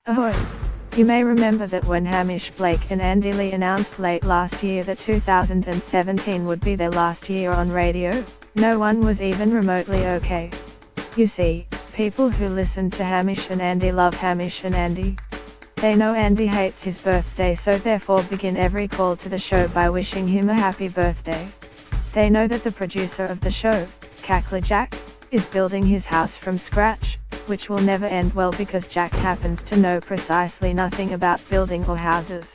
Ahoy! You may remember that when Hamish Blake and Andy Lee announced late last year that 2017 would be their last year on radio, no one was even remotely okay. You see, people who listen to Hamish and Andy love Hamish and Andy. They know Andy hates his birthday, so therefore begin every call to the show by wishing him a happy birthday. They know that the producer of the show, Cackler Jack, is building his house from scratch, which will never end well because Jack happens to know precisely nothing about building or houses.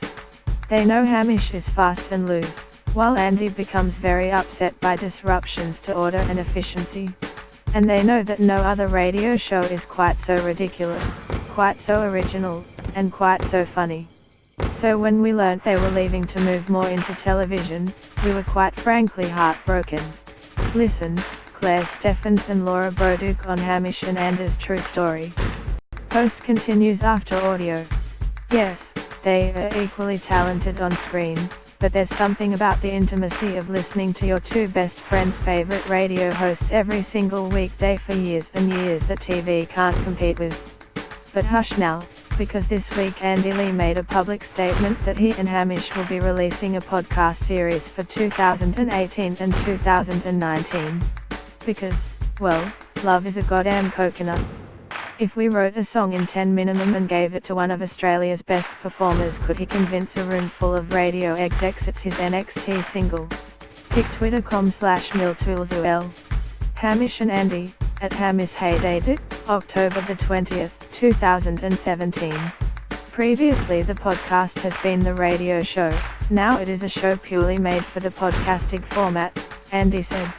They know Hamish is fast and loose, while Andy becomes very upset by disruptions to order and efficiency. And they know that no other radio show is quite so ridiculous, quite so original, and quite so funny. So when we learnt they were leaving to move more into television, we were quite frankly heartbroken. Listen, Claire Steffens and Laura Boduke on Hamish and Andy's true story. Post continues after audio. Yes, they are equally talented on screen, but there's something about the intimacy of listening to your two best friends' favorite radio hosts every single weekday for years and years that TV can't compete with. But hush now, because this week Andy Lee made a public statement that he and Hamish will be releasing a podcast series for 2018 and 2019. Because, well, love is a goddamn coconut. If we wrote a song in 10 minimum and gave it to one of Australia's best performers, could he convince a room full of radio execs it's his NXT single? Pick twitter.com/miltoolzuel. Hamish and Andy, at Hamish Heyday, October the 20th, 2017. Previously the podcast has been the radio show, now it is a show purely made for the podcasting format, Andy said.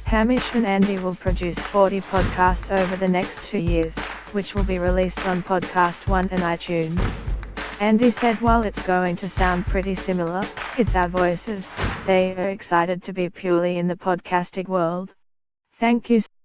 Hamish and Andy will produce 40 podcasts over the next 2 years, which will be released on Podcast One and iTunes. Andy said while it's going to sound pretty similar, it's our voices, they are excited to be purely in the podcasting world. Thank you.